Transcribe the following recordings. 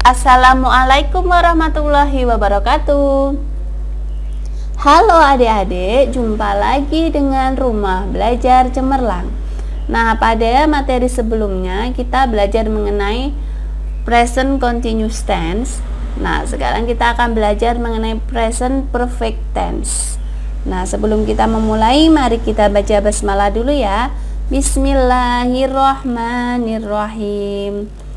Assalamualaikum warahmatullahi wabarakatuh. Halo adik-adik, jumpa lagi dengan Rumah Belajar Cemerlang. Nah, pada materi sebelumnya kita belajar mengenai present continuous tense. Nah, sekarang kita akan belajar mengenai present perfect tense. Nah, sebelum kita memulai, mari kita baca basmalah dulu ya. Bismillahirrahmanirrahim.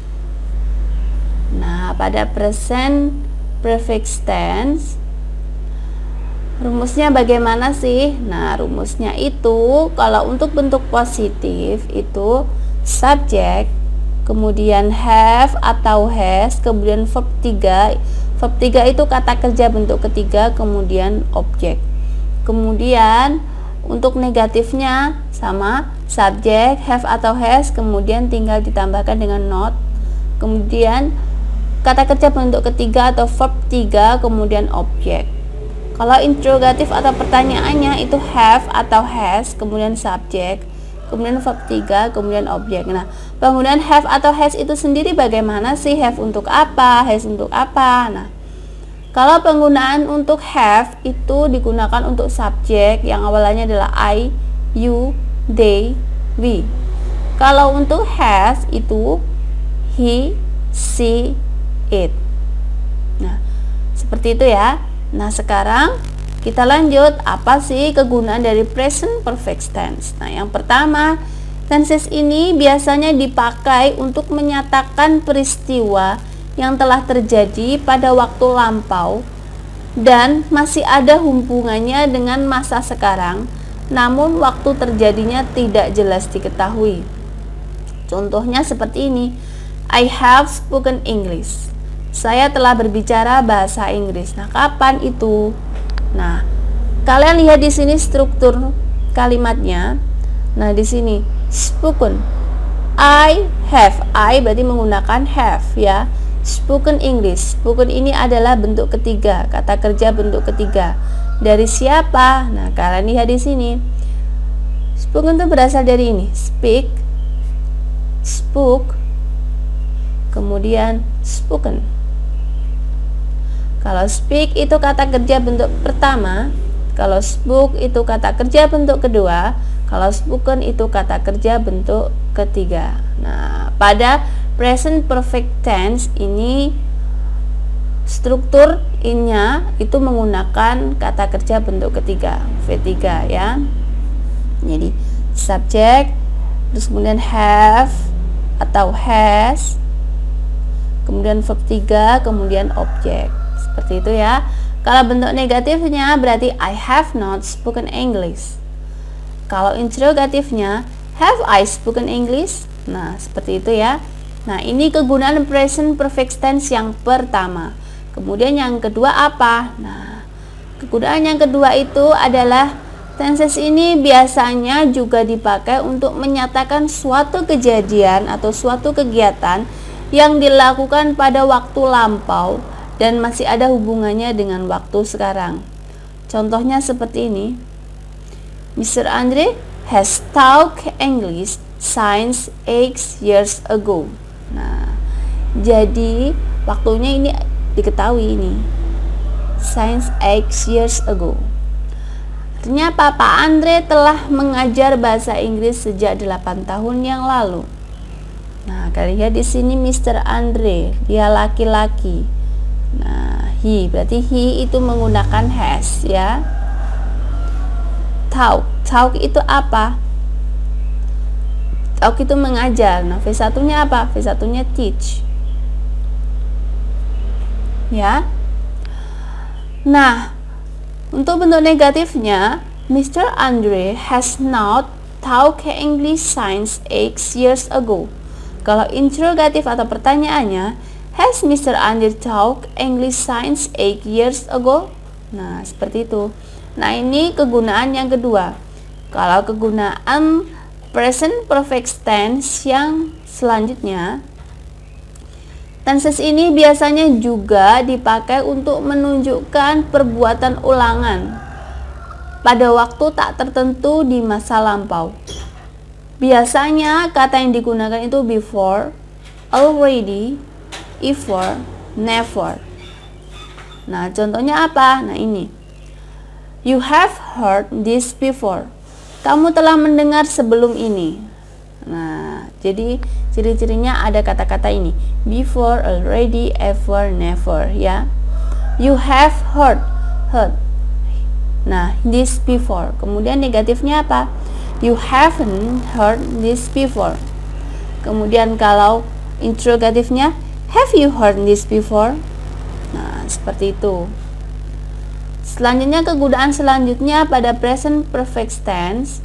Nah, pada present perfect tense rumusnya bagaimana sih? Nah, rumusnya itu kalau untuk bentuk positif itu subjek, kemudian have atau has, kemudian verb 3. Verb 3 itu kata kerja bentuk ketiga, kemudian objek. Kemudian untuk negatifnya sama subjek, have atau has, kemudian tinggal ditambahkan dengan not. Kemudian kata kerja bentuk ketiga atau verb 3, kemudian objek. Kalau interrogatif atau pertanyaannya itu have atau has, kemudian subjek, kemudian verb 3, kemudian objek. Nah, penggunaan have atau has itu sendiri bagaimana sih? Have untuk apa? Has untuk apa? Nah, kalau penggunaan untuk have itu digunakan untuk subjek yang awalnya adalah I, you, they, we. Kalau untuk has itu he, she, it. Nah, seperti itu ya. Nah, sekarang kita lanjut, apa sih kegunaan dari present perfect tense? Nah, yang pertama, tenses ini biasanya dipakai untuk menyatakan peristiwa yang telah terjadi pada waktu lampau dan masih ada hubungannya dengan masa sekarang, namun waktu terjadinya tidak jelas diketahui. Contohnya seperti ini. I have spoken English. Saya telah berbicara bahasa Inggris. Nah, kapan itu? Nah, kalian lihat di sini struktur kalimatnya. Nah, di sini spoken. I have. I berarti menggunakan have ya. Spoken English. Spoken ini adalah bentuk ketiga, kata kerja bentuk ketiga. Dari siapa? Nah, kalian lihat di sini. Spoken itu berasal dari ini. Speak, spoke, kemudian spoken. Kalau speak itu kata kerja bentuk pertama, kalau spoke itu kata kerja bentuk kedua, kalau spoken itu kata kerja bentuk ketiga. Nah, pada present perfect tense ini struktur in-nya itu menggunakan kata kerja bentuk ketiga, V3 ya. Jadi subject, terus kemudian have atau has, kemudian verb 3, kemudian objek. Seperti itu ya. Kalau bentuk negatifnya berarti I have not spoken English. Kalau interrogatifnya have I spoken English? Nah, seperti itu ya. Nah, ini kegunaan present perfect tense yang pertama. Kemudian yang kedua apa? Nah, kegunaan yang kedua itu adalah tenses ini biasanya juga dipakai untuk menyatakan suatu kejadian atau suatu kegiatan yang dilakukan pada waktu lampau dan masih ada hubungannya dengan waktu sekarang. Contohnya seperti ini. Mr. Andre has taught English since 8 years ago. Nah, jadi waktunya ini diketahui ini. Since 8 years ago. Artinya Papa Andre telah mengajar bahasa Inggris sejak 8 tahun yang lalu. Nah, kalian lihat di sini Mr. Andre, dia laki-laki. Nah, he berarti he itu menggunakan has ya. Talk itu apa? Talk itu mengajar. Nah, V1-nya apa? V1-nya teach. Ya. Nah, untuk bentuk negatifnya, Mr. Andre has not taught English since 8 years ago. Kalau interrogatif atau pertanyaannya, has Mr. Andre taught English since 8 years ago? Nah, seperti itu. Nah, ini kegunaan yang kedua. Kalau kegunaan present perfect tense yang selanjutnya, tenses ini biasanya juga dipakai untuk menunjukkan perbuatan ulangan pada waktu tak tertentu di masa lampau. Biasanya kata yang digunakan itu before, already, before, never. Nah, contohnya apa? Nah, ini. You have heard this before. Kamu telah mendengar sebelum ini. Nah, jadi ciri-cirinya ada kata-kata ini. Before, already, ever, never, ya. You have heard. Nah, this before. Kemudian negatifnya apa? You haven't heard this before. Kemudian kalau interrogatifnya, have you heard this before? Nah, seperti itu. Selanjutnya, kegunaan selanjutnya pada present perfect tense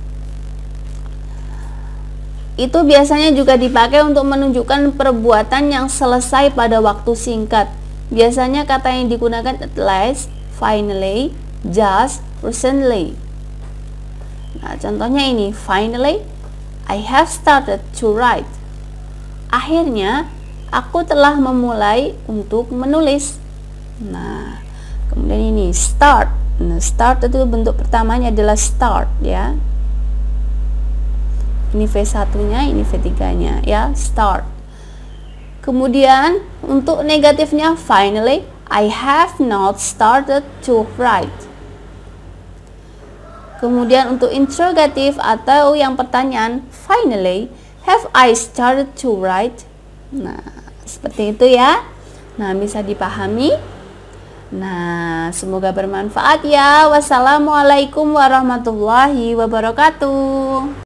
itu biasanya juga dipakai untuk menunjukkan perbuatan yang selesai pada waktu singkat. Biasanya kata yang digunakan at last, finally, just, recently. Nah, contohnya ini, finally, I have started to write. Akhirnya, aku telah memulai untuk menulis. Nah, kemudian ini, start. Nah, start itu bentuk pertamanya adalah start, ya. Ini V1-nya, ini V3-nya, ya, start. Kemudian, untuk negatifnya, finally, I have not started to write. Kemudian untuk interrogatif atau yang pertanyaan, finally, have I started to write? Nah, seperti itu ya. Nah, bisa dipahami. Nah, semoga bermanfaat ya. Wassalamualaikum warahmatullahi wabarakatuh.